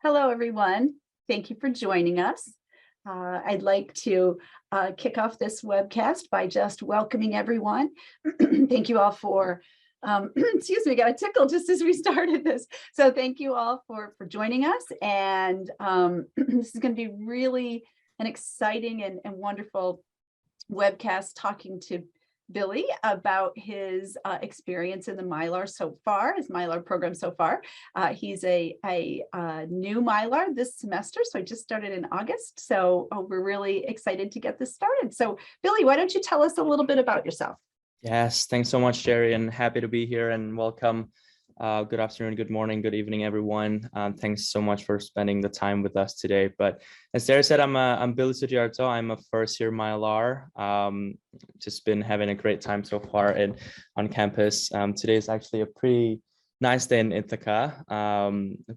Hello, everyone. Thank you for joining us. I'd like to kick off this webcast by just welcoming everyone. Thank you all for, excuse me, got a tickle just as we started this. So thank you all for joining us. And this is going to be really an exciting and wonderful webcast talking to Billy about his experience in the MILR so far, his MILR program so far. He's a new MILR this semester, so I just started in August. So we're really excited to get this started. So Billy, why don't you tell us a little bit about yourself? Yes, thanks so much, Jerry, and happy to be here and welcome. Good afternoon, good morning, good evening, everyone. Thanks so much for spending the time with us today. But as Jerry said, I'm Billy Sudiarto. I'm a first-year MILR. Just been having a great time so far on campus. Today is actually a pretty nice day in Ithaca. A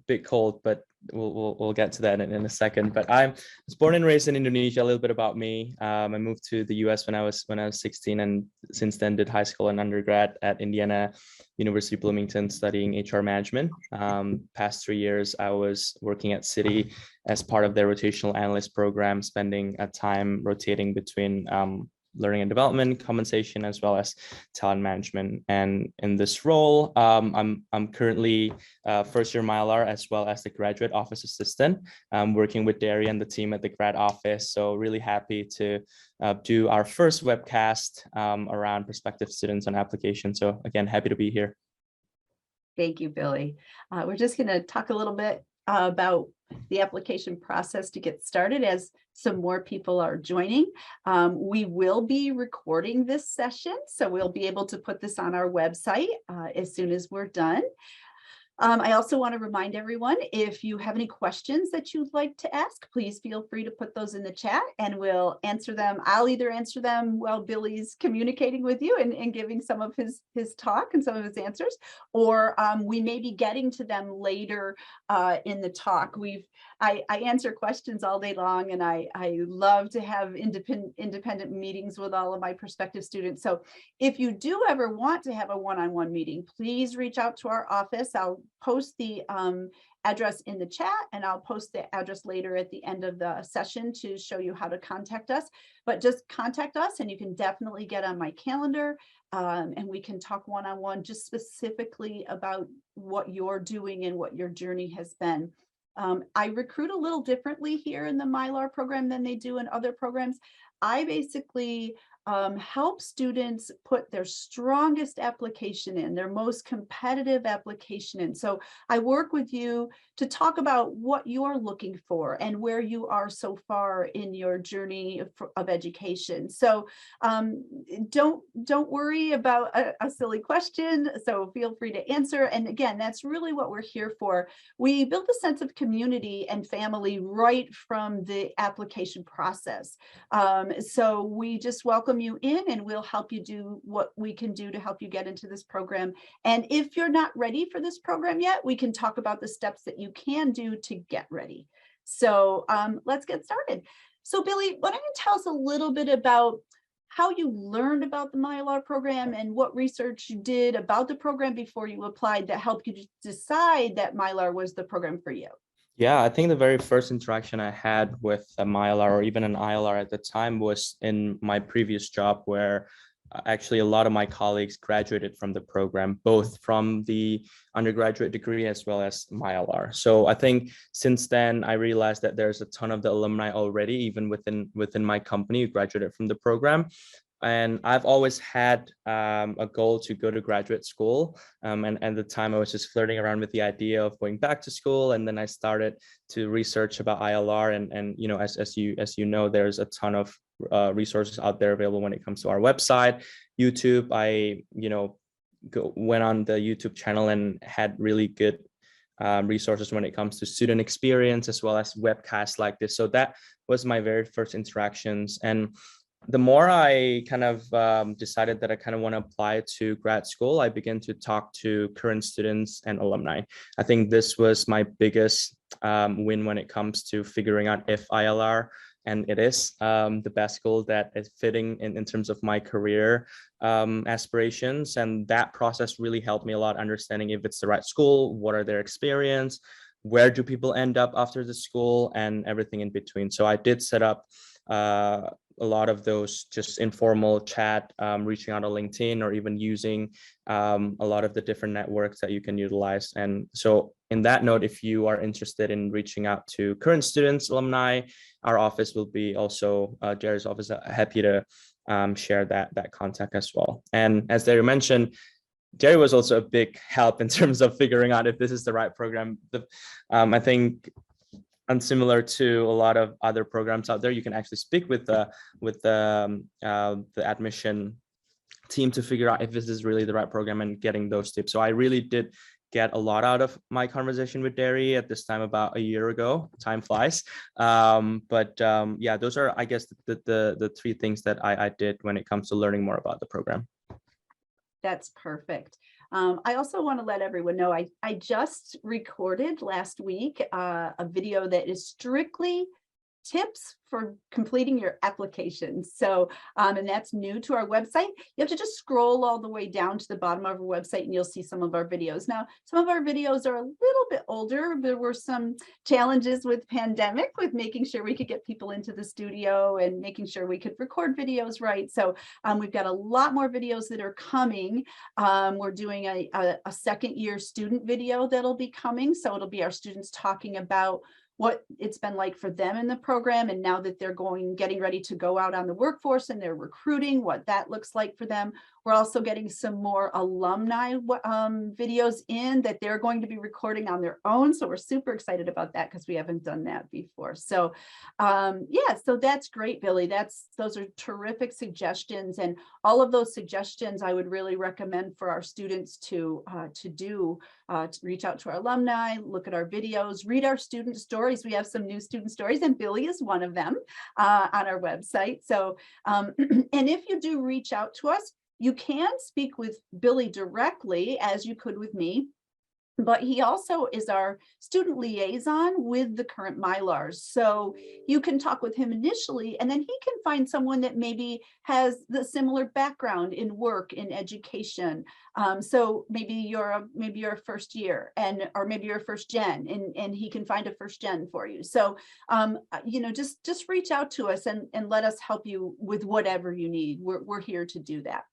bit cold, but we'll get to that in a second. But I was born and raised in Indonesia. A little bit about me. I moved to the US when I was 16, and since then did high school and undergrad at Indiana University Bloomington studying HR management. Past 3 years, I was working at Citi as part of their rotational analyst program, spending a time rotating between learning and development, compensation, as well as talent management. And in this role, I'm currently first year MILR as well as the graduate office assistant, working with Derry and the team at the grad office. So really happy to do our first webcast around prospective students on application. So again, happy to be here. Thank you, Billy. We're just going to talk a little bit about the application process to get started as some more people are joining. We will be recording this session, so we'll be able to put this on our website as soon as we're done. I also want to remind everyone, if you have any questions that you'd like to ask, please feel free to put those in the chat and we'll answer them. I'll either answer them while Billy's communicating with you and giving some of his talk and some of his answers, or we may be getting to them later in the talk. I answer questions all day long, and I love to have independent meetings with all of my prospective students. So if you do ever want to have a one-on-one meeting, please reach out to our office. I'll post the address in the chat, and I'll post the address later at the end of the session to show you how to contact us. But just contact us, and you can definitely get on my calendar, and we can talk one-on-one just specifically about what you're doing and what your journey has been. I recruit a little differently here in the MILR program than they do in other programs. I basically help students put their strongest application in, their most competitive application in. So I work with you to talk about what you're looking for and where you are so far in your journey of education. So don't worry about a silly question. So feel free to answer. And again, that's really what we're here for. We build a sense of community and family right from the application process. So we just welcome you in, and we'll help you do what we can do to help you get into this program. And if you're not ready for this program yet, we can talk about the steps that you can do to get ready. So let's get started. So Billy, why don't you tell us a little bit about how you learned about the MILR program and what research you did about the program before you applied that helped you decide that MILR was the program for you? Yeah, I think the very first interaction I had with a MILR or even an ILR at the time was in my previous job, where actually a lot of my colleagues graduated from the program, both from the undergraduate degree as well as MILR. So I think since then, I realized that there's a ton of the alumni already, even within my company, who graduated from the program. And I've always had a goal to go to graduate school. And at the time I was just flirting around with the idea of going back to school. And then I started to research about ILR. And you know, as you know, there's a ton of resources out there available when it comes to our website, YouTube. I went on the YouTube channel and had really good resources when it comes to student experience, as well as webcasts like this. So that was my very first interactions. And the more I kind of decided that I kind of want to apply to grad school, I began to talk to current students and alumni. I think this was my biggest win when it comes to figuring out if ILR, and it is the best school that is fitting in terms of my career aspirations. And that process really helped me a lot, understanding if it's the right school, what are their experience, where do people end up after the school, and everything in between. So I did set up a lot of those just informal chat, reaching out on LinkedIn, or even using a lot of the different networks that you can utilize. And so in that note, if you are interested in reaching out to current students, alumni, our office will be also, Jerry's office, happy to share that contact as well. And as Jerry mentioned, Jerry was also a big help in terms of figuring out if this is the right program. I think, and similar to a lot of other programs out there, you can actually speak with the admission team to figure out if this is really the right program and getting those tips. So I really did get a lot out of my conversation with Jerry at this time about a year ago. Time flies. Yeah, those are, I guess, the three things that I did when it comes to learning more about the program. That's perfect. I also want to let everyone know I just recorded last week a video that is strictly tips for completing your application. So, and that's new to our website. You have to just scroll all the way down to the bottom of our website and you'll see some of our videos. Now, some of our videos are a little bit older. There were some challenges with pandemic, with making sure we could get people into the studio and making sure we could record videos right. So we've got a lot more videos that are coming. We're doing a second year student video that'll be coming. So it'll be our students talking about what it's been like for them in the program, and now that they're getting ready to go out on the workforce and they're recruiting, what that looks like for them. We're also getting some more alumni videos in that they're going to be recording on their own. So we're super excited about that because we haven't done that before. So yeah, so that's great, Billy. Those are terrific suggestions, and all of those suggestions I would really recommend for our students to reach out to our alumni, look at our videos, read our student stories. We have some new student stories, and Billy is one of them on our website. So, and if you do reach out to us, you can speak with Billy directly, as you could with me, but he also is our student liaison with the Current MILRs. So you can talk with him initially, and then he can find someone that maybe has the similar background in work, in education. So maybe you're a first year, or maybe you're a first gen, and he can find a first gen for you. So just reach out to us and let us help you with whatever you need. We're here to do that.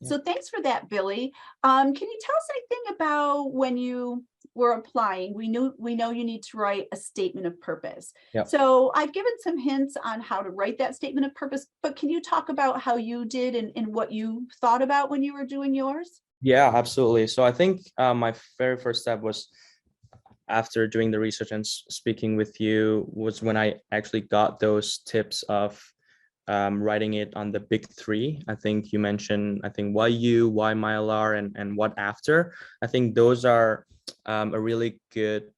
So thanks for that, Billy. Can you tell us anything about when you were applying? We know you need to write a statement of purpose. Yep. So I've given some hints on how to write that statement of purpose, but can you talk about how you did and what you thought about when you were doing yours? Yeah, absolutely. So I think my very first step was, after doing the research and speaking with you, was when I actually got those tips of writing it on the big three. I think you mentioned, why you, why MILR, and what after. I think those are a really good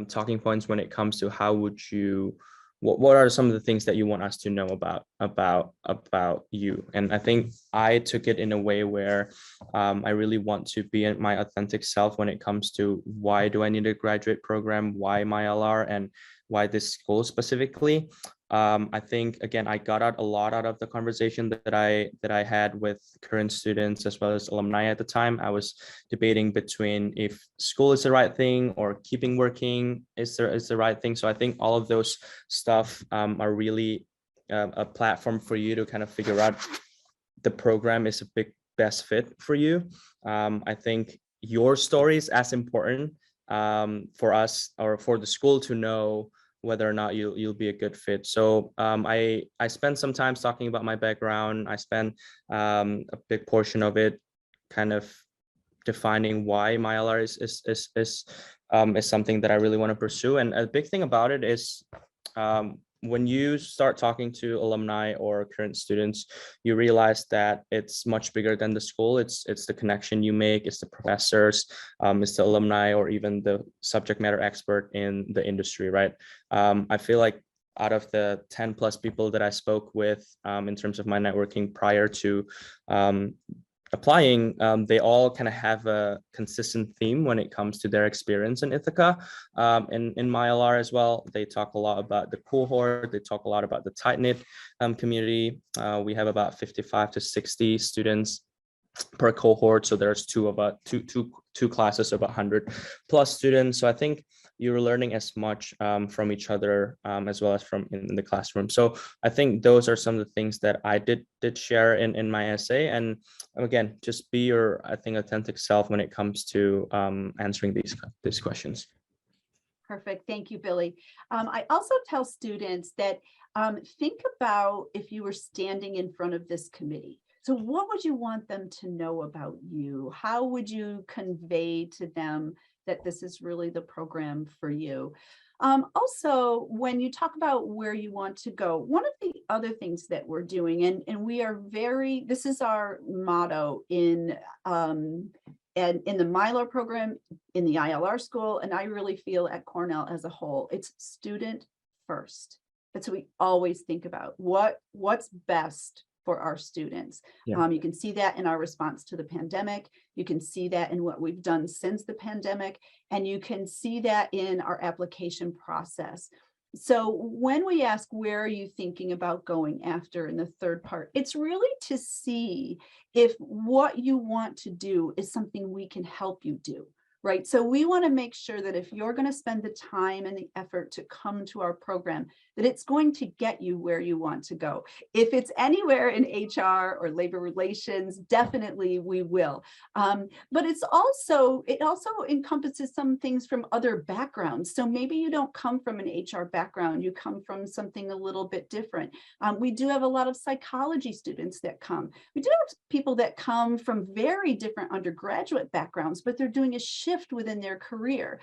talking points when it comes to how would you, what are some of the things that you want us to know about you. And I think I took it in a way where I really want to be my authentic self when it comes to why do I need a graduate program, why MILR, and why this school specifically. I think, again, I got out a lot out of the conversation that I had with current students as well as alumni at the time. I was debating between if school is the right thing or keeping working is the right thing. So I think all of those stuff are really a platform for you to kind of figure out the program is a best fit for you. I think your story is as important for us, or for the school, to know whether or not you'll be a good fit. So I spent some time talking about my background. I spent a big portion of it kind of defining why MILR is something that I really want to pursue. And a big thing about it is when you start talking to alumni or current students, you realize that it's much bigger than the school. It's the connection you make, it's the professors, it's the alumni, or even the subject matter expert in the industry, right? I feel like out of the 10 plus people that I spoke with in terms of my networking prior to applying, they all kind of have a consistent theme when it comes to their experience in Ithaca. In MILR as well, they talk a lot about the cohort, they talk a lot about the tight-knit community. We have about 55 to 60 students per cohort, so there's two classes of 100 plus students. So I think you're learning as much from each other as well as from in the classroom. So I think those are some of the things that I did share in my essay. And again, just be your, I think, authentic self when it comes to answering these questions. Perfect. Thank you, Billy. I also tell students that think about if you were standing in front of this committee. So what would you want them to know about you? How would you convey to them that this is really the program for you? Also, when you talk about where you want to go, one of the other things that we're doing, and we are very, this is our motto in the MILR program, in the ILR school, and I really feel at Cornell as a whole, it's student first. That's what we always think about. What's best for our students. Yeah. You can see that in our response to the pandemic. You can see that in what we've done since the pandemic, and you can see that in our application process. So when we ask, where are you thinking about going after in the third part, it's really to see if what you want to do is something we can help you do. Right. So we want to make sure that if you're going to spend the time and the effort to come to our program, that it's going to get you where you want to go. If it's anywhere in HR or labor relations, definitely we will. But it also encompasses some things from other backgrounds. So maybe you don't come from an HR background, you come from something a little bit different. We do have a lot of psychology students that come. We do have people that come from very different undergraduate backgrounds, but they're doing a shift within their career.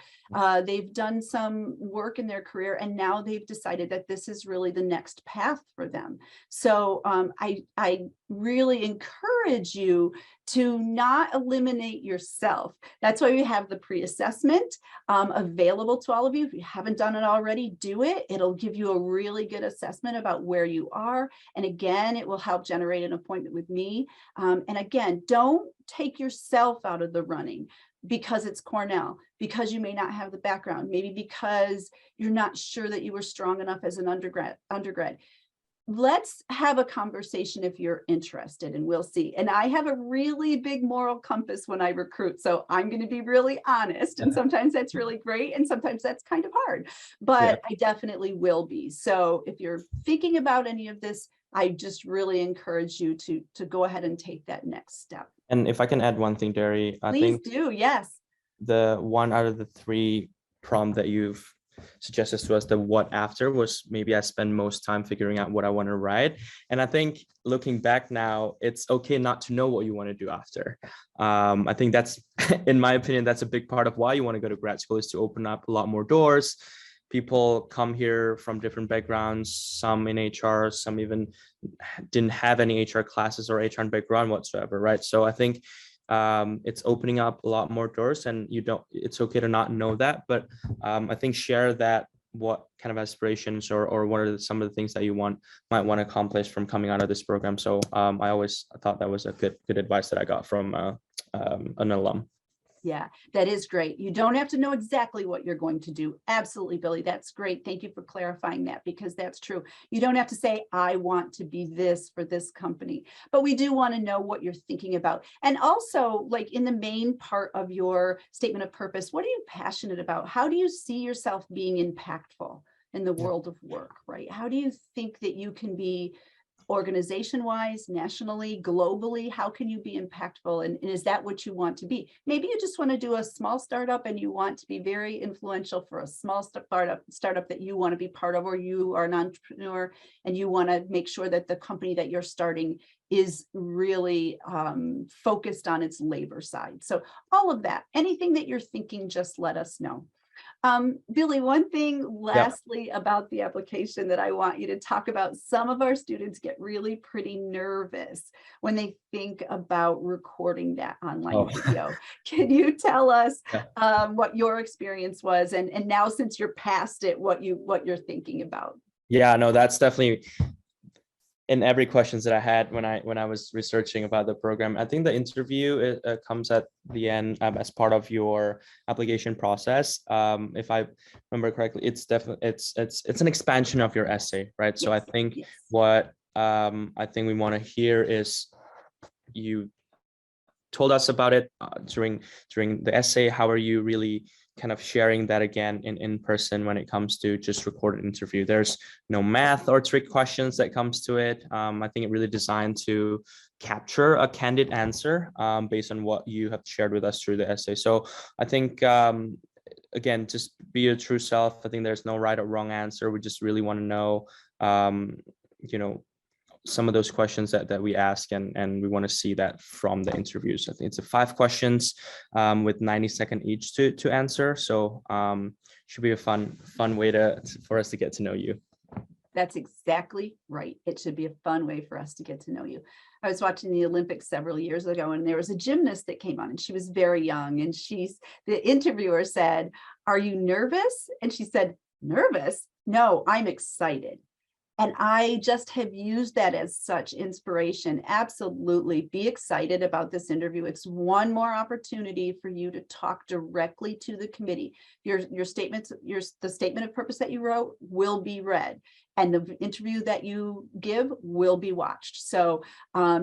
They've done some work in their career, and now they've decided that this is really the next path for them. So I really encourage you to not eliminate yourself. That's why we have the pre-assessment available to all of you. If you haven't done it already, do it. It'll give you a really good assessment about where you are. And again, it will help generate an appointment with me. And again, don't take yourself out of the running because it's Cornell, because you may not have the background, maybe because you're not sure that you were strong enough as an undergrad. Let's have a conversation if you're interested, and we'll see. And I have a really big moral compass when I recruit, so I'm going to be really honest, and sometimes that's really great and sometimes that's kind of hard, but I definitely will be. So if you're thinking about any of this, I just really encourage you to go ahead and take that next step. And if I can add one thing, Derry, I Please think do. Yes. the one out of the three prompt that you've suggested to us, the what after, was maybe I spend most time figuring out what I want to write. And I think looking back now, it's okay not to know what you want to do after. I think that's, in my opinion, that's a big part of why you want to go to grad school, is to open up a lot more doors. People come here from different backgrounds, some in HR, some even didn't have any HR classes or HR background whatsoever, right? So I think it's opening up a lot more doors, and it's okay to not know that, but I think share that, what kind of aspirations or what are some of the things that you might want to accomplish from coming out of this program. So I thought that was a good advice that I got from an alum. Yeah, that is great. You don't have to know exactly what you're going to do. Absolutely, Billy. That's great. Thank you for clarifying that, because that's true. You don't have to say, I want to be this for this company, but we do want to know what you're thinking about. And also, like in the main part of your statement of purpose, what are you passionate about? How do you see yourself being impactful in the world of work, right? How do you think that you can be organization-wise, nationally, globally? How can you be impactful? And is that what you want to be? Maybe you just want to do a small startup and you want to be very influential for a small startup that you want to be part of, or you are an entrepreneur and you want to make sure that the company that you're starting is really focused on its labor side. So all of that, anything that you're thinking, just let us know. Billy, one thing lastly about the application that I want you to talk about, some of our students get really pretty nervous when they think about recording that online video. Can you tell us what your experience was, and now since you're past it, what you're thinking about? Yeah, no, that's definitely in every questions that I had when I was researching about the program. I think the interview comes at the end as part of your application process. If I remember correctly, it's definitely it's an expansion of your essay, right? So I think what I think we want to hear is you told us about it during the essay. How are you really kind of sharing that again in person when it comes to just recorded interview. There's no math or trick questions that comes to it. I think it really designed to capture a candid answer based on what you have shared with us through the essay. So I think, again, just be your true self. I think there's no right or wrong answer. We just really want to know, some of those questions that we ask, and we want to see that from the interviews. I think it's 5 questions with 90 seconds each to answer. So should be a fun way for us to get to know you. That's exactly right. It should be a fun way for us to get to know you. I was watching the Olympics several years ago, and there was a gymnast that came on, and she was very young, and the interviewer said, "Are you nervous?" And she said, "Nervous? No, I'm excited." And I just have used that as such inspiration. Absolutely be excited about this interview. It's one more opportunity for you to talk directly to the committee. Your statements, the statement of purpose that you wrote will be read, and the interview that you give will be watched. So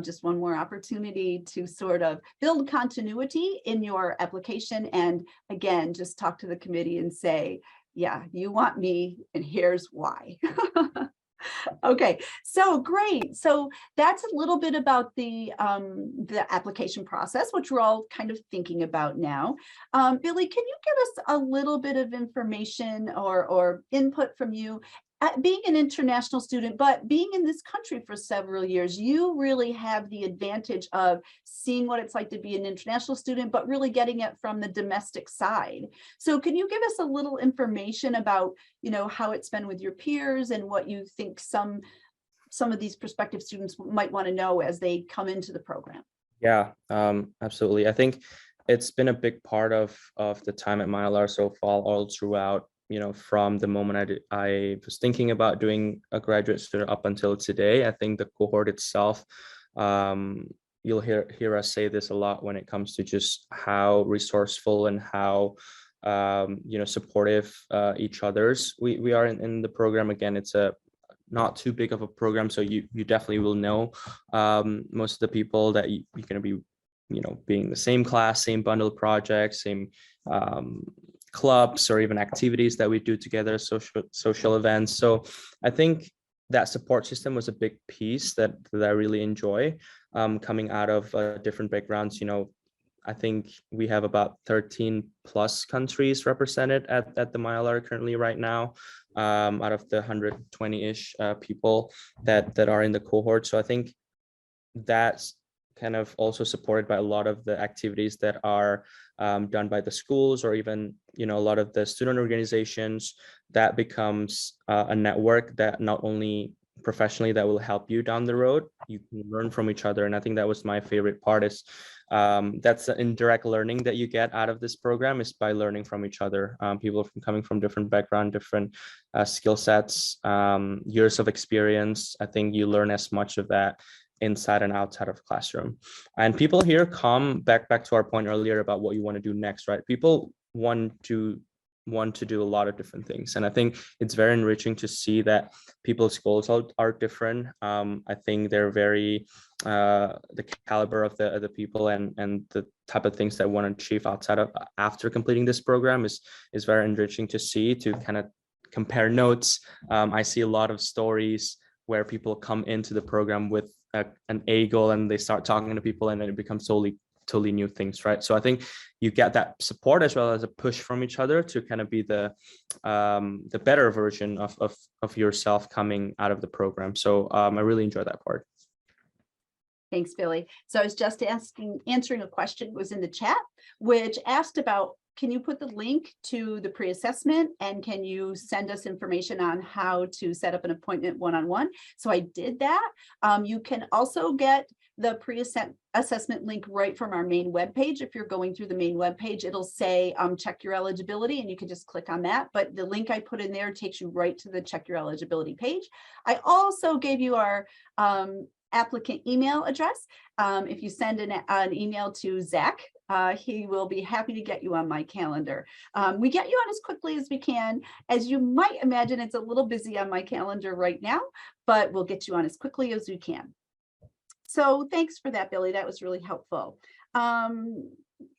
just one more opportunity to sort of build continuity in your application. And again, just talk to the committee and say, yeah, you want me, and here's why. Okay, so great. So that's a little bit about the application process, which we're all kind of thinking about now. Billy, can you give us a little bit of information or input from you? Being an international student, but being in this country for several years, you really have the advantage of seeing what it's like to be an international student, but really getting it from the domestic side. So can you give us a little information about, how it's been with your peers and what you think some of these prospective students might want to know as they come into the program? Yeah, absolutely. I think it's been a big part of the time at MILR so far, all throughout, from the moment I was thinking about doing a graduate student up until today. I think the cohort itself, you'll hear us say this a lot when it comes to just how resourceful and how supportive each other's we are in the program. Again, it's a not too big of a program, so you definitely will know most of the people that you're going to be being in the same class, same bundle projects, same clubs, or even activities that we do together, social events. So I think that support system was a big piece that I really enjoy, coming out of different backgrounds. I think we have about 13 plus countries represented at the MILR currently right now, out of the 120-ish people that are in the cohort. So I think that's kind of also supported by a lot of the activities that are done by the schools, or even a lot of the student organizations. That becomes a network that not only professionally that will help you down the road, you can learn from each other. And I think that was my favorite part, is that's the indirect learning that you get out of this program, is by learning from each other. People coming from different background, different skill sets, years of experience. I think you learn as much of that inside and outside of classroom. And people here come back to our point earlier about what you want to do next, right? People want to do a lot of different things, and I think it's very enriching to see that people's goals are different. I think they're very the caliber of the people and the type of things that want to achieve after completing this program is very enriching to see, to kind of compare notes. I see a lot of stories where people come into the program with an A goal, and they start talking to people, and then it becomes totally new things, right? So I think you get that support as well as a push from each other to kind of be the better version of yourself coming out of the program. So I really enjoy that part. Thanks, Billy. So I was just answering a question was in the chat, which asked about, can you put the link to the pre-assessment, and can you send us information on how to set up an appointment one-on-one? So I did that. You can also get the pre-assessment link right from our main webpage. If you're going through the main webpage, it'll say check your eligibility, and you can just click on that. But the link I put in there takes you right to the check your eligibility page. I also gave you our applicant email address. If you send an email to Zach, he will be happy to get you on my calendar. We get you on as quickly as we can. As you might imagine, it's a little busy on my calendar right now, but we'll get you on as quickly as we can. So thanks for that, Billy. That was really helpful.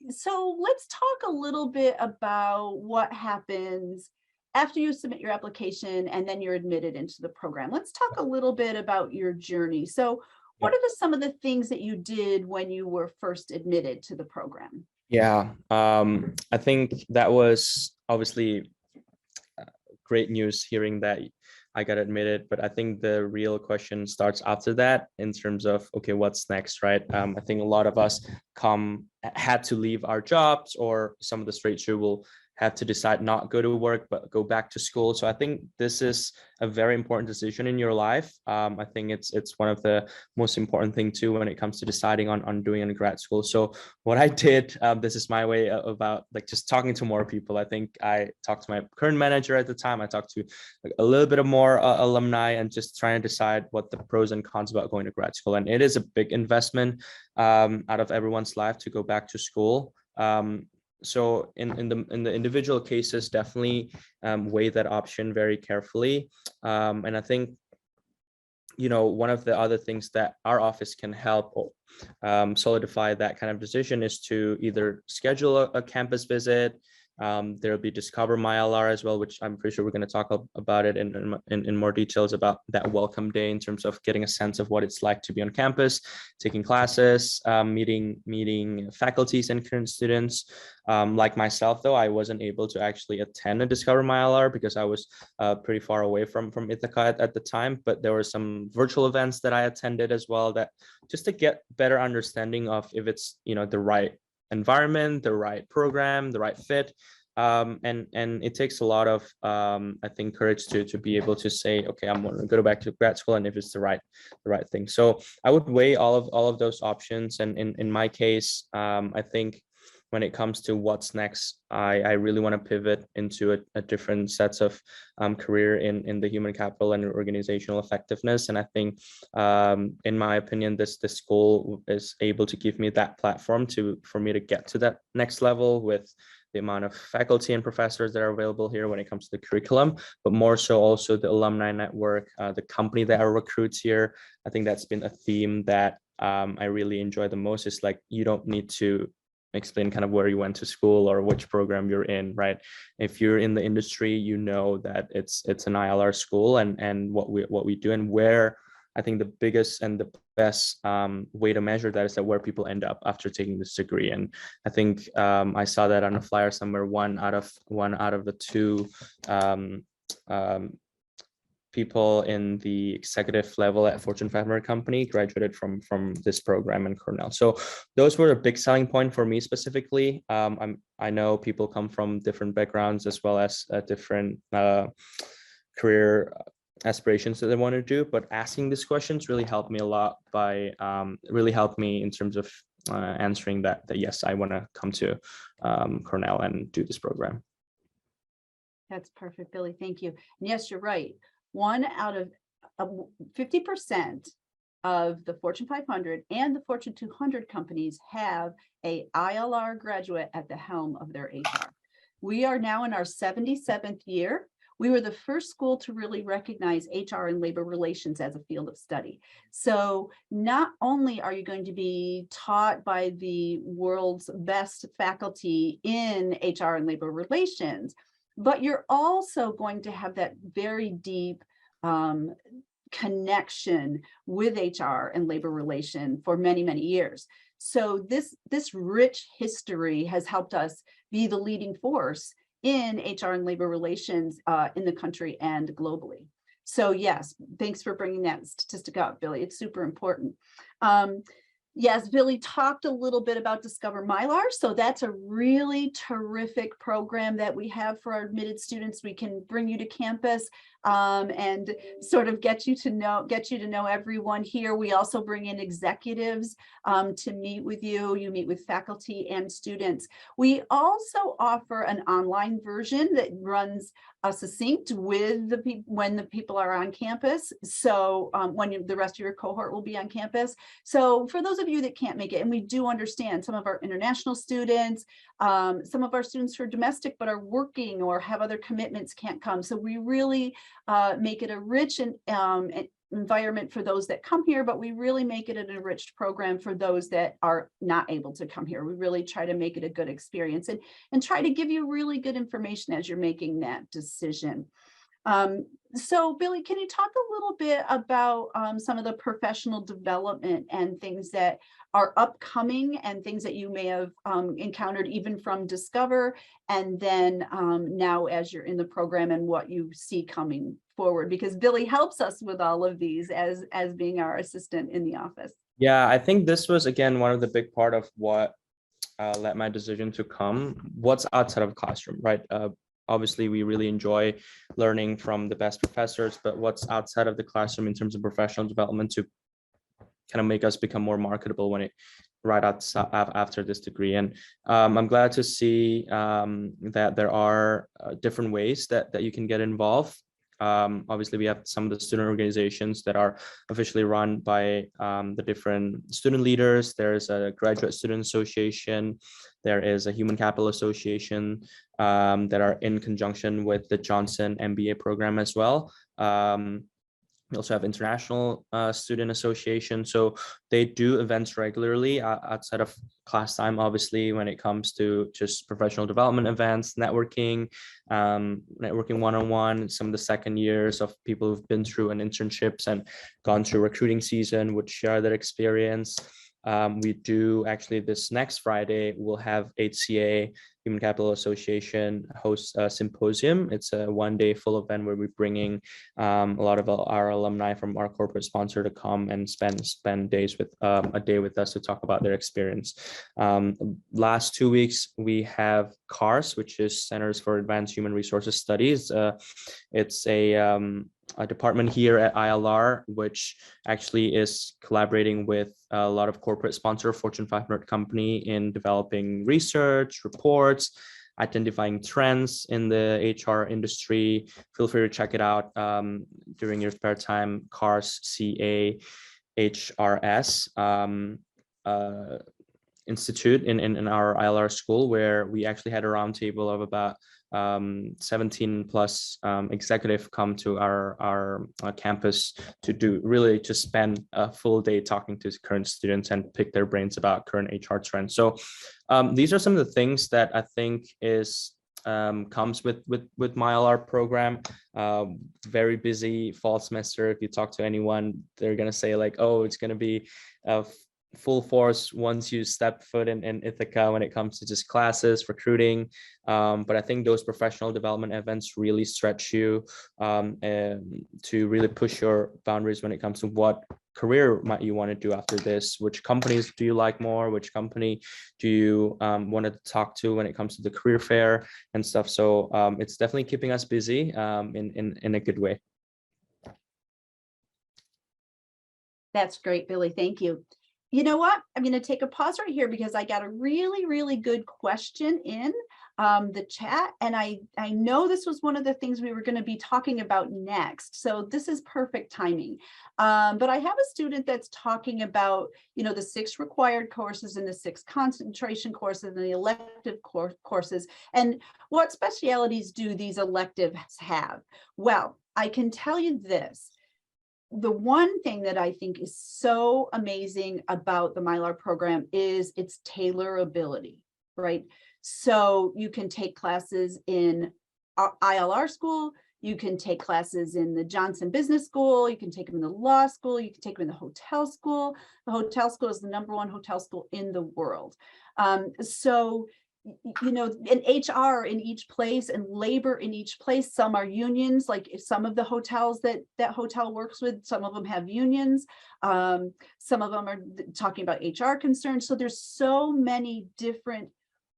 So let's talk a little bit about what happens after you submit your application and then you're admitted into the program. Let's talk a little bit about your journey. So what are some of the things that you did when you were first admitted to the program? Yeah, I think that was obviously great news hearing that I got admitted, but I think the real question starts after that in terms of, okay, what's next, right? I think a lot of us had to leave our jobs, or some of the straight through will have to decide not go to work, but go back to school. So I think this is a very important decision in your life. I think it's one of the most important thing too when it comes to deciding on doing in grad school. So what I did, this is my way about like just talking to more people. I think I talked to my current manager at the time. I talked to like a little bit of more alumni, and just trying to decide what the pros and cons about going to grad school. And it is a big investment out of everyone's life to go back to school. So in the individual cases, definitely weigh that option very carefully. And I think, you know, one of the other things that our office can help solidify that kind of decision is to either schedule a campus visit. There'll be Discover MILR as well, which I'm pretty sure we're going to talk about it in more details about that welcome day, in terms of getting a sense of what it's like to be on campus, taking classes, meeting faculties and current students. Like myself, though, I wasn't able to actually attend a Discover MILR because I was pretty far away from Ithaca at the time, but there were some virtual events that I attended as well, that just to get better understanding of if it's, you know, the right environment, the right program, the right fit. And it takes a lot of I think courage to be able to say, okay, I'm going to go back to grad school, and if it's the right thing. So I would weigh all of those options. And in my case, I think when it comes to what's next, I really want to pivot into a different sets of career in the human capital and organizational effectiveness. And I think, in my opinion, this school is able to give me that platform for me to get to that next level with the amount of faculty and professors that are available here when it comes to the curriculum, but more so also the alumni network, the company that recruits here. I think that's been a theme that I really enjoy the most. Is like, you don't need to explain kind of where you went to school or which program you're in, right? If you're in the industry, you know that it's an ILR school, and what we do, and where I think the biggest and the best way to measure that is that where people end up after taking this degree. And I think I saw that on a flyer somewhere, one out of the two people in the executive level at Fortune 500 company graduated from this program in Cornell. So those were a big selling point for me specifically. I know people come from different backgrounds as well as different career aspirations that they want to do, but asking these questions really helped me a lot really helped me in terms of answering that yes, I want to come to Cornell and do this program. That's perfect, Billy. Thank you. And yes, you're right. 1 out of 50% of the Fortune 500 and the Fortune 200 companies have a ILR graduate at the helm of their HR. We are now in our 77th year. We were the first school to really recognize HR and labor relations as a field of study. So not only are you going to be taught by the world's best faculty in HR and labor relations, but you're also going to have that very deep connection with HR and labor relation for many, many years. So this rich history has helped us be the leading force in HR and labor relations in the country and globally. So yes, thanks for bringing that statistic up, Billy. It's super important. Yes, Billy talked a little bit about Discover MILR. So that's a really terrific program that we have for our admitted students. We can bring you to campus and sort of get you to know everyone here. We also bring in executives to meet with you. You meet with faculty and students. We also offer an online version that runs succinct with when the people are on campus. So when the rest of your cohort will be on campus. So for those of you that can't make it, and we do understand some of our international students, some of our students who are domestic but are working or have other commitments can't come. So we really make it a rich and environment for those that come here, but we really make it an enriched program for those that are not able to come here. We really try to make it a good experience and try to give you really good information as you're making that decision. So Billy, can you talk a little bit about some of the professional development and things that are upcoming and things that you may have encountered even from Discover, and then now as you're in the program and what you see coming forward? Because Billy helps us with all of these as being our assistant in the office. Yeah, I think this was, again, one of the big part of what led my decision to come. What's outside of classroom, right? Obviously, we really enjoy learning from the best professors, but what's outside of the classroom in terms of professional development to kind of make us become more marketable when it right outside after this degree. And I'm glad to see that there are different ways that you can get involved. Obviously, we have some of the student organizations that are officially run by the different student leaders. There's a graduate student association. There is a human capital association that are in conjunction with the Johnson MBA program as well. We also have international student association. So they do events regularly outside of class time, obviously, when it comes to just professional development events, networking one-on-one. Some of the second years of people who've been through an internships and gone through recruiting season would share their experience. We do actually this next Friday, we'll have HCA, Human Capital Association, host a symposium. It's a one-day full event where we're bringing a lot of our alumni from our corporate sponsor to come and spend days with a day with us to talk about their experience. Last 2 weeks, we have CARS, which is Centers for Advanced Human Resources Studies. It's a department here at ILR, which actually is collaborating with a lot of corporate sponsor Fortune 500 company in developing research, reports, identifying trends in the HR industry. Feel free to check it out during your spare time. CARS, CAHRS Institute in our ILR school, where we actually had a roundtable of about 17 plus executive come to our campus to just spend a full day talking to current students and pick their brains about current HR trends. So these are some of the things that I think is comes with my ILR program. Very busy fall semester. If you talk to anyone, they're gonna say like, oh, it's gonna be full force once you step foot in Ithaca when it comes to just classes, recruiting. But I think those professional development events really stretch you to really push your boundaries when it comes to what career might you want to do after this. Which companies do you like more? Which company do you want to talk to when it comes to the career fair and stuff? So it's definitely keeping us busy in a good way. That's great, Billy. Thank you. You know what? I'm going to take a pause right here because I got a really, really good question in the chat. And I know this was one of the things we were going to be talking about next. So this is perfect timing. But I have a student that's talking about, the 6 required courses and the 6 concentration courses and the elective courses. And what specialities do these electives have? Well, I can tell you this. The one thing that I think is so amazing about the MILR program is its tailorability, right? So you can take classes in ILR school, you can take classes in the Johnson Business School, you can take them in the law school, you can take them in the hotel school. The hotel school is the #1 hotel school in the world. And HR in each place and labor in each place. Some are unions, like some of the hotels that hotel works with, some of them have unions. Some of them are talking about HR concerns. So there's so many different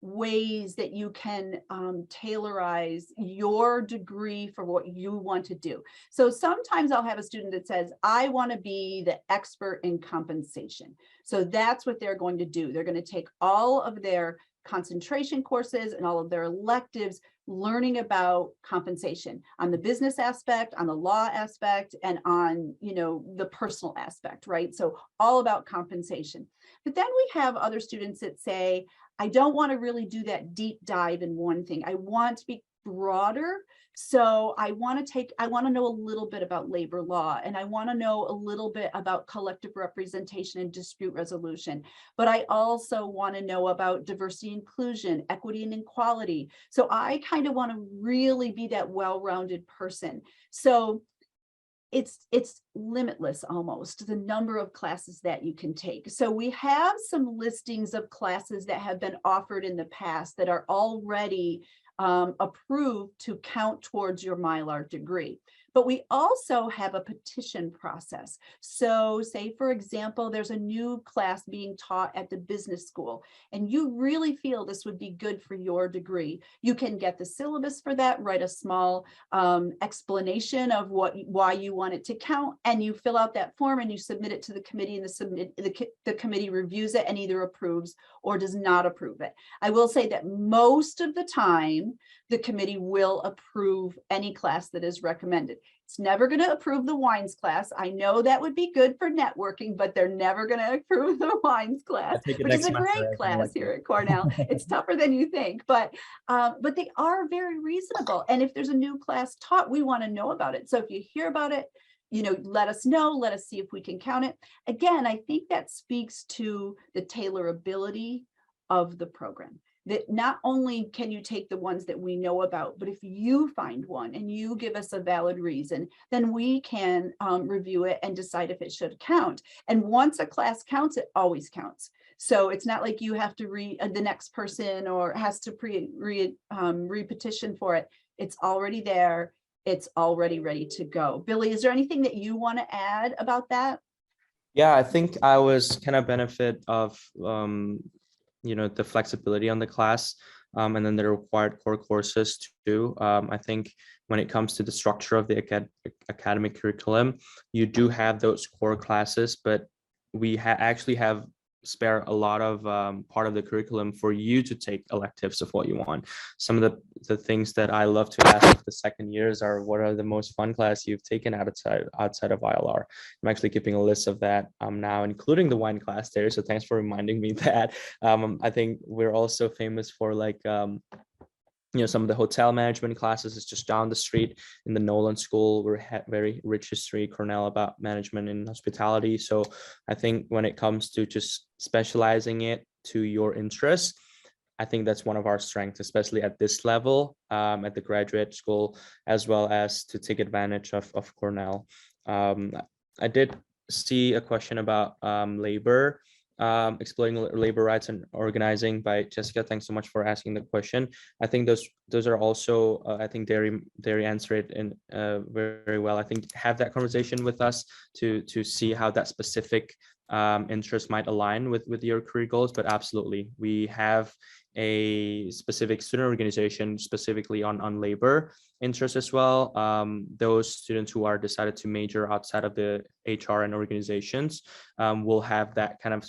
ways that you can tailorize your degree for what you want to do. So sometimes I'll have a student that says, I want to be the expert in compensation. So that's what they're going to do. They're going to take all of their concentration courses and all of their electives, learning about compensation on the business aspect, on the law aspect, and on, the personal aspect, right? So all about compensation. But then we have other students that say, I don't want to really do that deep dive in one thing. I want to be broader. So I want to know a little bit about labor law, and I want to know a little bit about collective representation and dispute resolution. But I also want to know about diversity, inclusion, equity, and equality. So I kind of want to really be that well-rounded person. So it's limitless almost, the number of classes that you can take. So we have some listings of classes that have been offered in the past that are already approved to count towards your MILR degree. But we also have a petition process. So say, for example, there's a new class being taught at the business school, and you really feel this would be good for your degree. You can get the syllabus for that, write a small explanation of why you want it to count, and you fill out that form and you submit it to the committee, and the committee reviews it and either approves or does not approve it. I will say that most of the time, the committee will approve any class that is recommended. It's never going to approve the wines class. I know that would be good for networking, but they're never going to approve the wines class, which is a great class here at Cornell. It's tougher than you think, but they are very reasonable. And if there's a new class taught, we want to know about it. So if you hear about it, let us know, let us see if we can count it. Again, I think that speaks to the tailorability of the program. That not only can you take the ones that we know about, but if you find one and you give us a valid reason, then we can review it and decide if it should count. And once a class counts, it always counts. So it's not like you have to the next person or has to repetition for it. It's already there. It's already ready to go. Billy, is there anything that you want to add about that? Yeah, I think I was kind of benefit of the flexibility on the class, and then the required core courses too. I think when it comes to the structure of the academic curriculum, you do have those core classes, but we actually have spare a lot of part of the curriculum for you to take electives of what you want. Some of the things that I love to ask of the second years are, what are the most fun class you've taken outside of ILR? I'm actually keeping a list of that now, including the wine class there. So thanks for reminding me that. I think we're also famous for some of the hotel management classes is just down the street in the Nolan School. We're very rich history, Cornell, about management and hospitality. So I think when it comes to just specializing it to your interests, I think that's one of our strengths, especially at this level, at the graduate school, as well as to take advantage of Cornell. I did see a question about labor. Exploring labor rights and organizing by Jessica. Thanks so much for asking the question. I think those are also, I think Derry answered it in very, very well. I think have that conversation with us to see how that specific interest might align with your career goals. But absolutely, we have a specific student organization specifically on labor interest as well. Those students who are decided to major outside of the HR and organizations will have that kind of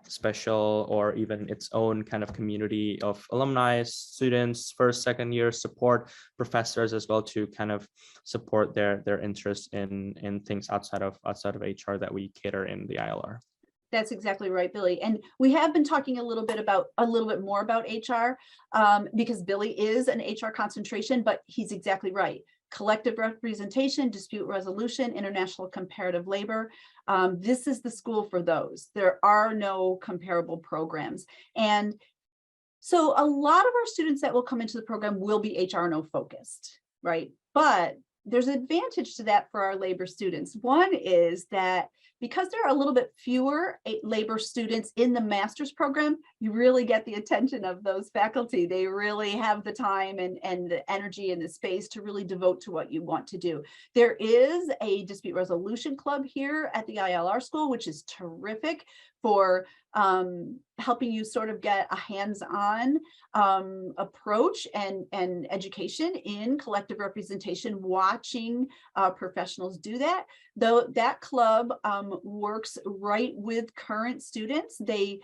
special or even its own kind of community of alumni, students, first, second year support, professors as well, to kind of support their interest in things outside of HR that we cater in the ILR. That's exactly right, Billy. And we have been talking a little bit more about HR because Billy is an HR concentration, but he's exactly right. Collective representation, dispute resolution, international comparative labor. This is the school for those. There are no comparable programs. And so a lot of our students that will come into the program will be HR&O focused, right? But there's an advantage to that for our labor students. One is that because there are a little bit fewer labor students in the master's program, you really get the attention of those faculty. They really have the time and the energy and the space to really devote to what you want to do. There is a dispute resolution club here at the ILR school, which is terrific for helping you sort of get a hands-on approach and education in collective representation, watching professionals do that. Though that club works right with current students. They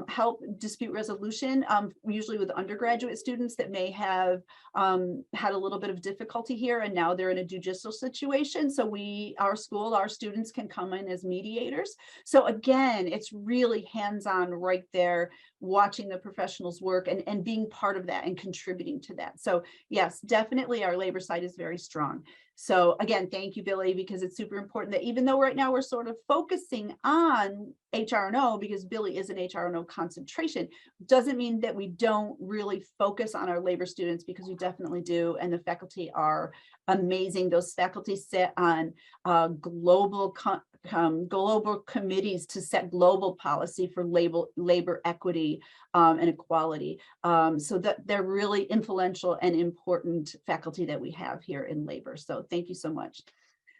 help dispute resolution, usually with undergraduate students that may have had a little bit of difficulty here and now they're in a judicial situation. So our students can come in as mediators. So again, it's really hands-on right there watching the professionals work and being part of that and contributing to that. So yes, definitely our labor side is very strong. So again, thank you, Billy, because it's super important that even though right now we're sort of focusing on HR&O, because Billy is an HR&O concentration, doesn't mean that we don't really focus on our labor students, because we definitely do. And the faculty are amazing. Those faculty sit on global committees to set global policy for labor equity and equality. So that they're really influential and important faculty that we have here in labor. So thank you so much.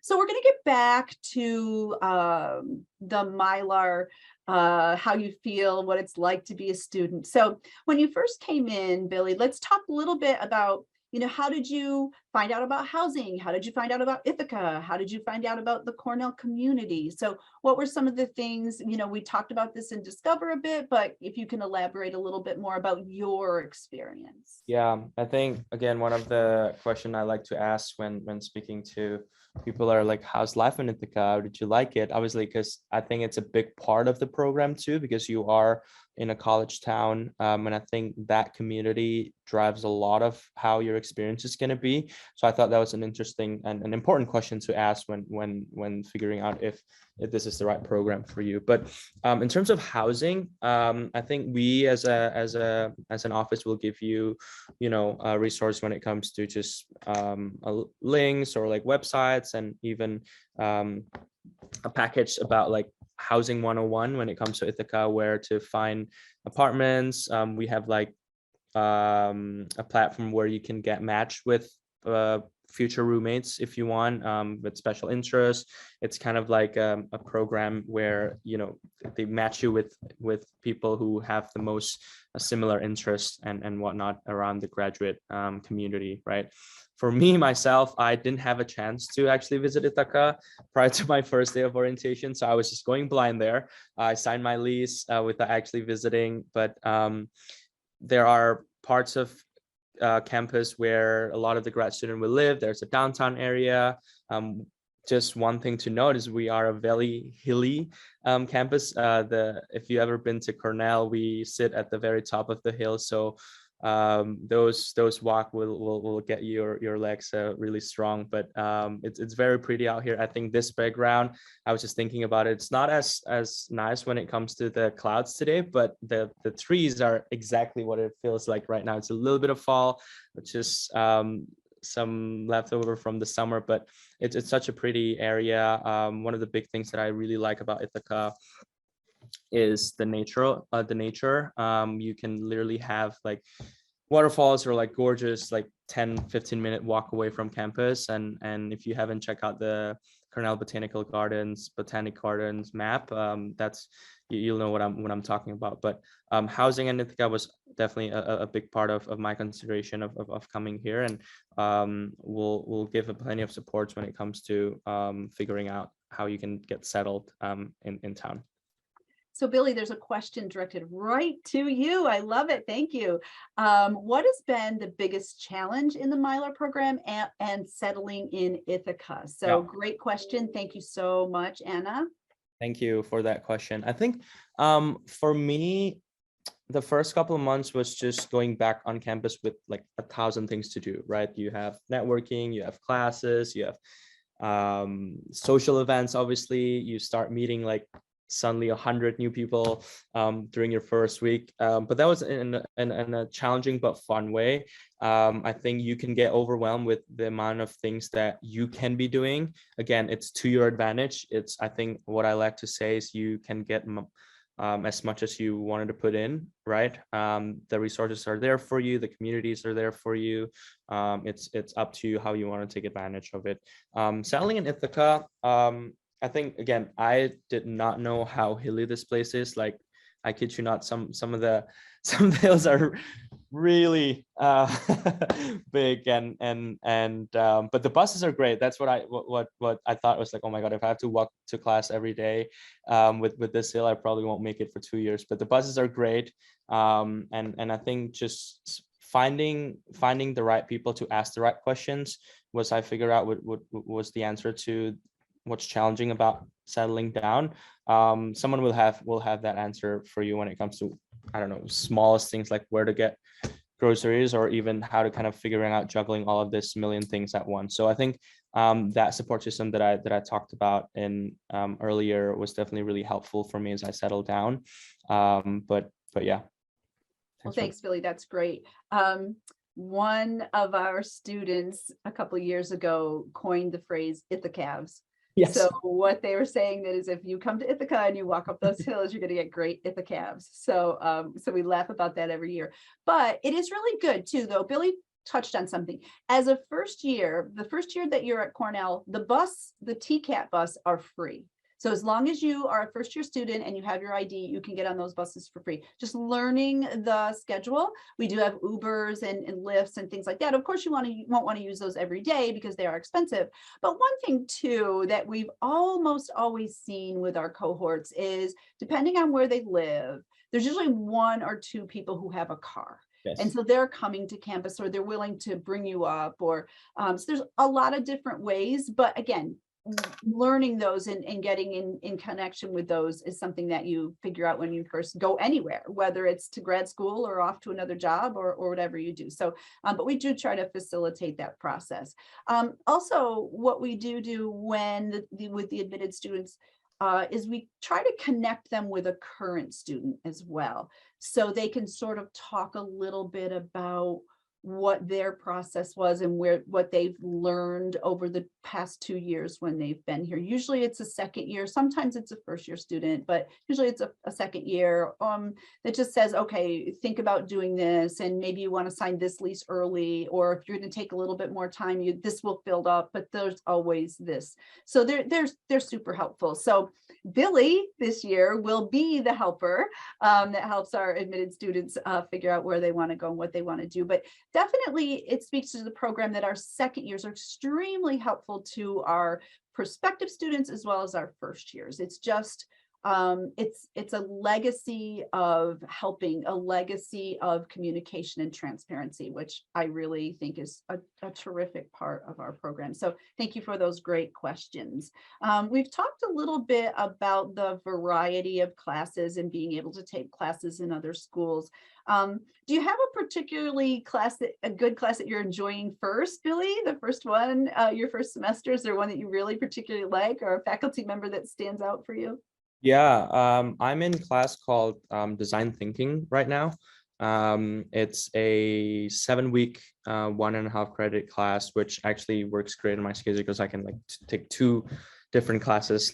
So we're going to get back to the MILR, how you feel, what it's like to be a student. So when you first came in, Billy, let's talk a little bit about, how did you find out about housing? How did you find out about Ithaca? How did you find out about the Cornell community? So what were some of the things, we talked about this in Discover a bit, but if you can elaborate a little bit more about your experience. Yeah, I think, again, one of the questions I like to ask when speaking to people are like, how's life in Ithaca? How did you like it? Obviously, because I think it's a big part of the program too, because you are in a college town. And I think that community drives a lot of how your experience is going to be. So I thought that was an interesting and an important question to ask when figuring out if this is the right program for you. But in terms of housing, I think we as an office will give you, a resource when it comes to just links or like websites, and even a package about like housing 101 when it comes to Ithaca, where to find apartments. We have like a platform where you can get matched with future roommates if you want, with special interests. It's kind of like a program where they match you with people who have the most similar interests and whatnot around the graduate community, right? For me, myself, I didn't have a chance to actually visit Ithaca prior to my first day of orientation. So I was just going blind there. I signed my lease without actually visiting, but there are parts of campus where a lot of the grad student will live. There's a downtown area. Just one thing to note is we are a very hilly campus. If you ever been to Cornell, we sit at the very top of the hill. So those walk will get your legs really strong, but it's very pretty out here. I think this background, I was just thinking about it, it's not as nice when it comes to the clouds today, but the trees are exactly what it feels like right now. It's a little bit of fall, which is some leftover from the summer, but it's such a pretty area. One of the big things that I really like about Ithaca is the nature. You can literally have like waterfalls or like gorgeous like 10-15 minute walk away from campus, and if you haven't checked out the Cornell Botanic Gardens map, that's you'll know what I'm talking about. But housing in Ithaca was definitely a big part of my consideration of coming here, and we'll give plenty of supports when it comes to figuring out how you can get settled in town. So Billy, there's a question directed right to you. I love it. Thank you. What has been the biggest challenge in the MILR program and settling in Ithaca? So Great question. Thank you so much, Anna. Thank you for that question. I think for me, the first couple of months was just going back on campus with like 1,000 things to do, right? You have networking, you have classes, you have social events. Obviously, you start meeting like suddenly 100 new people during your first week, but that was in a challenging but fun way. I think you can get overwhelmed with the amount of things that you can be doing. Again, it's to your advantage. I think what I like to say is you can get as much as you wanted to put in, right? The resources are there for you, the communities are there for you. It's up to you how you want to take advantage of it. Settling in Ithaca, I think, again, I did not know how hilly this place is. Like, I kid you not, some of the hills are really big, but the buses are great. That's what I thought was like, oh my God, if I have to walk to class every day with this hill, I probably won't make it for 2 years. But the buses are great, and I think just finding the right people to ask the right questions was, I figured out what was the answer to what's challenging about settling down, someone will have that answer for you when it comes to, I don't know, smallest things like where to get groceries, or even how to kind of figuring out juggling all of this million things at once. So I think that support system that I talked about in earlier was definitely really helpful for me as I settled down. But yeah. Well, thanks, Billy. That's great. One of our students a couple of years ago coined the phrase Ithaca. Yes. So what they were saying that is, if you come to Ithaca and you walk up those hills, you're going to get great Ithaca. So we laugh about that every year. But it is really good too, though. Billy touched on something. As a first year, the first year that you're at Cornell, the TCAT bus are free. So as long as you are a first year student and you have your ID, you can get on those buses for free. Just learning the schedule. We do have Ubers and Lyfts and things like that. Of course, you won't want to use those every day because they are expensive. But one thing too that we've almost always seen with our cohorts is, depending on where they live, there's usually one or two people who have a car. Yes. And so they're coming to campus, or they're willing to bring you up, or so there's a lot of different ways. But again, learning those and getting in connection with those is something that you figure out when you first go anywhere, whether it's to grad school or off to another job or whatever you do. So, but we do try to facilitate that process. Also, what we do when with the admitted students is we try to connect them with a current student as well, so they can sort of talk a little bit about what their process was and what they've learned over the past 2 years when they've been here. Usually it's a second year, sometimes it's a first year student, but usually it's a second year that just says, okay, think about doing this, and maybe you want to sign this lease early, or if you're going to take a little bit more time, this will fill up, but there's always this. So they're super helpful. So Billy this year will be the helper that helps our admitted students figure out where they want to go and what they want to do. But definitely it speaks to the program that our second years are extremely helpful to our prospective students as well as our first years. It's just it's a legacy of helping, a legacy of communication and transparency, which I really think is a terrific part of our program. So thank you for those great questions. We've talked a little bit about the variety of classes and being able to take classes in other schools. Do you have a particularly a good class that you're enjoying first, Billy? The first one, your first semester, is there one that you really particularly like, or a faculty member that stands out for you? Yeah, I'm in class called Design Thinking right now. It's a 7-week, 1.5 credit class, which actually works great in my schedule because I can take 2 different classes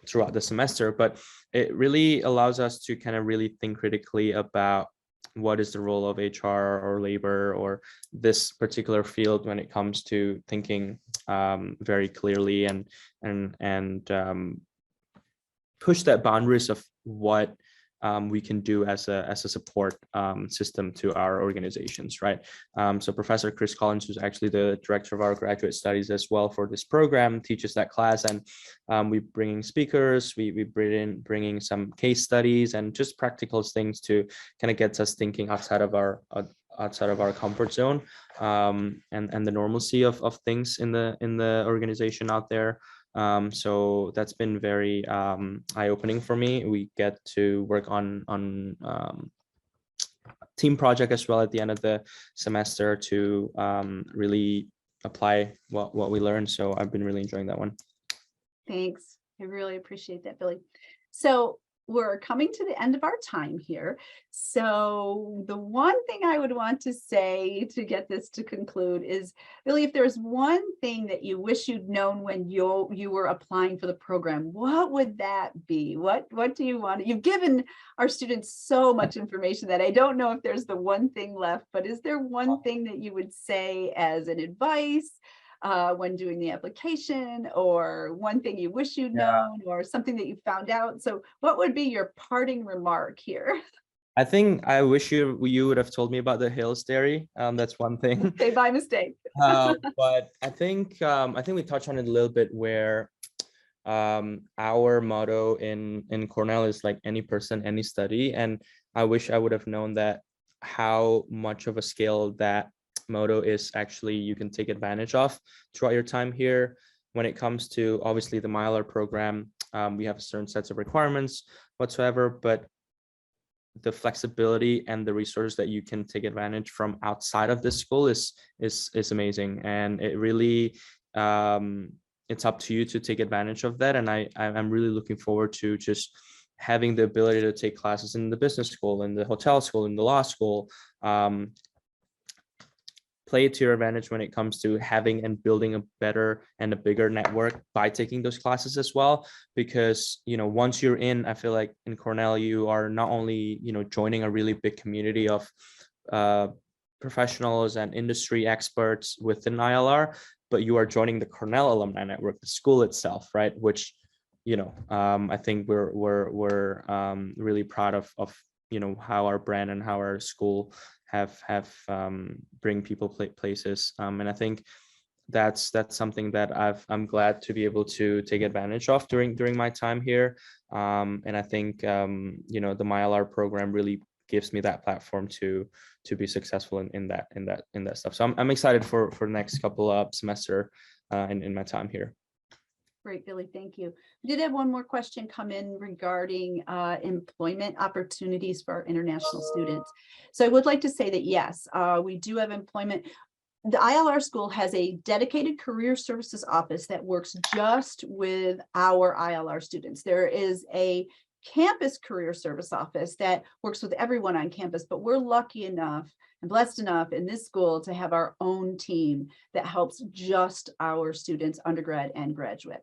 throughout the semester. But it really allows us to kind of really think critically about what is the role of HR or labor or this particular field when it comes to thinking very clearly and push that boundaries of what we can do as a support system to our organizations, right? So Professor Chris Collins, who's actually the director of our graduate studies as well for this program, teaches that class, and we bring in speakers, we bringing some case studies and just practical things to kind of get us thinking outside of our comfort zone and the normalcy of things in the organization out there. So that's been very eye-opening for me. We get to work on team project as well at the end of the semester to really apply what we learned. So I've been really enjoying that one. Thanks. I really appreciate that, Billy. So we're coming to the end of our time here. So the one thing I would want to say to get this to conclude is, Billy, if there's one thing that you wish you'd known when you were applying for the program, what would that be? What do you want? You've given our students so much information that I don't know if there's the one thing left, but is there one thing that you would say as an advice when doing the application, or one thing you wish you'd known, or something that you found out? So what would be your parting remark here? I think I wish you would have told me about the Hills Dairy. That's one thing. Okay, by mistake. But I think we touched on it a little bit, where our motto in Cornell is like any person, any study. And I wish I would have known that how much of a scale that motto is actually you can take advantage of throughout your time here. when it comes to obviously the MILR program, we have certain sets of requirements whatsoever, but the flexibility and the resources that you can take advantage from outside of this school is amazing, and it really it's up to you to take advantage of that. And I'm really looking forward to just having the ability to take classes in the business school, in the hotel school, in the law school, play to your advantage when it comes to having and building a better and a bigger network by taking those classes as well. Because, you know, once you're in, I feel like in Cornell, you are not only, you know, joining a really big community of professionals and industry experts within ILR, but you are joining the Cornell alumni network, the school itself, right? Which, you know, I think we're really proud of, you know, how our brand and how our school have bring people places, and I think that's something that I'm glad to be able to take advantage of during my time here, and I think you know, the MILR program really gives me that platform to be successful in that stuff. So I'm excited for the next couple of semester in my time here. Great, Billy, thank you. We did have one more question come in regarding employment opportunities for our international students. So I would like to say that yes, we do have employment. The ILR school has a dedicated career services office that works just with our ILR students. There is a campus career service office that works with everyone on campus, but we're lucky enough and blessed enough in this school to have our own team that helps just our students, undergrad and graduate.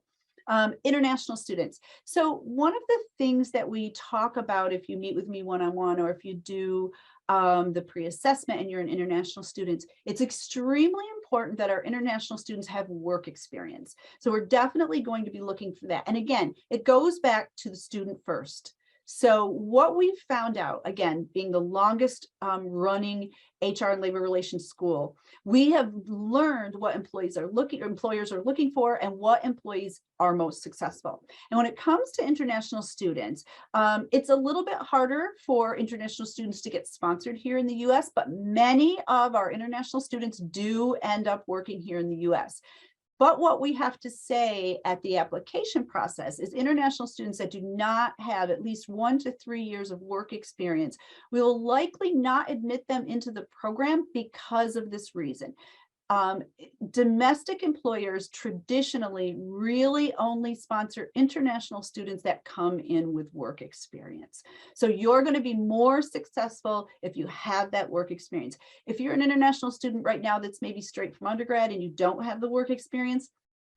International students. So one of the things that we talk about if you meet with me one-on-one, or if you do the pre-assessment and you're an international student, it's extremely important that our international students have work experience. So we're definitely going to be looking for that. And again, it goes back to the student first. So what we've found out, again, being the longest running HR and labor relations school, we have learned what employers are looking for and what employees are most successful. And when it comes to international students, it's a little bit harder for international students to get sponsored here in the US, but many of our international students do end up working here in the US. But what we have to say at the application process is international students that do not have at least 1 to 3 years of work experience, we will likely not admit them into the program because of this reason. Domestic employers traditionally really only sponsor international students that come in with work experience. So you're going to be more successful if you have that work experience. If you're an international student right now that's maybe straight from undergrad and you don't have the work experience,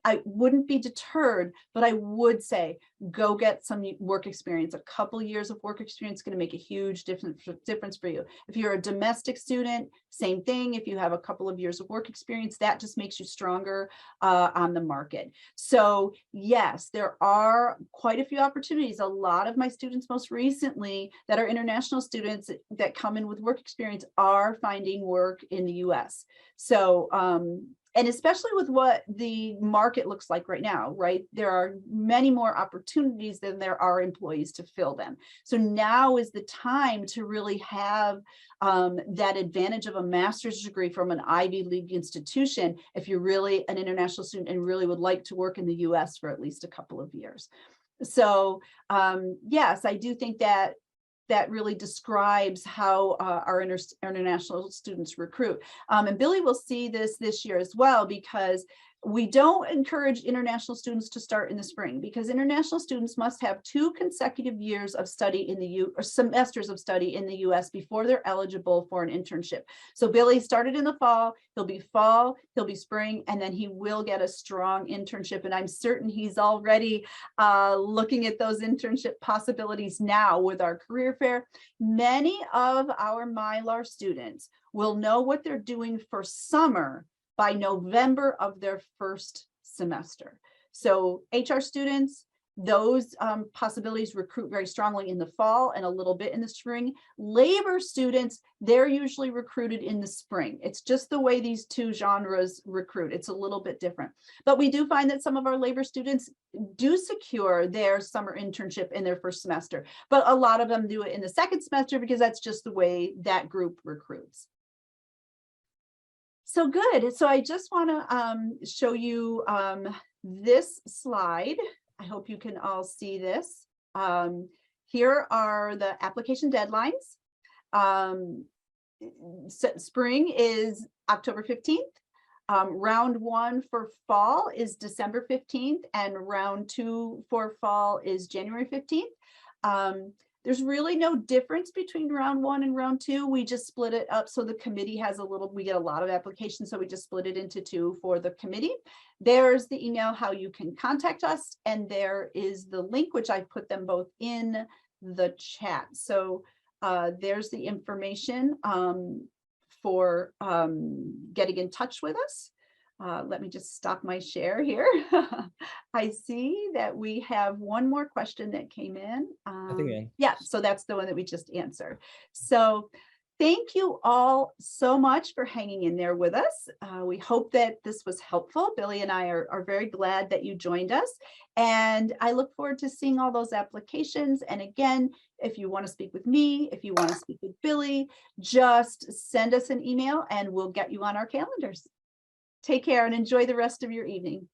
I wouldn't be deterred, but I would say go get some work experience. A couple years of work experience is going to make a huge difference for you. If you're a domestic student, same thing. If you have a couple of years of work experience, that just makes you stronger on the market. So yes, there are quite a few opportunities. A lot of my students most recently that are international students that come in with work experience are finding work in the US. So and especially with what the market looks like right now, right? There are many more opportunities than there are employees to fill them. So now is the time to really have that advantage of a master's degree from an Ivy League institution if you're really an international student and really would like to work in the US for at least a couple of years. So yes, I do think that really describes how our international students recruit. And Billy will see this year as well, because we don't encourage international students to start in the spring, because international students must have 2 consecutive years of study in the or semesters of study in the US before they're eligible for an internship. So Billy started in the fall, he'll be spring, and then he will get a strong internship. And I'm certain he's already looking at those internship possibilities now with our career fair. Many of our MILR students will know what they're doing for summer by November of their first semester. So HR students, those possibilities recruit very strongly in the fall and a little bit in the spring. Labor students, they're usually recruited in the spring. It's just the way these 2 genres recruit. It's a little bit different. But we do find that some of our labor students do secure their summer internship in their first semester, but a lot of them do it in the second semester because that's just the way that group recruits. So good. So I just want to show you this slide. I hope you can all see this. Here are the application deadlines. Spring is October 15th. Round 1 for fall is December 15th, and round 2 for fall is January 15th. There's really no difference between round 1 and round 2. We just split it up so the committee has we get a lot of applications, so we just split it into 2 for the committee. There's the email how you can contact us, and there is the link, which I put them both in the chat. So there's the information for getting in touch with us. Let me just stop my share here. I see that we have one more question that came in. Yeah, so that's the one that we just answered. So thank you all so much for hanging in there with us. We hope that this was helpful. Billy and I are very glad that you joined us. And I look forward to seeing all those applications. And again, if you want to speak with me, if you want to speak with Billy, just send us an email and we'll get you on our calendars. Take care and enjoy the rest of your evening.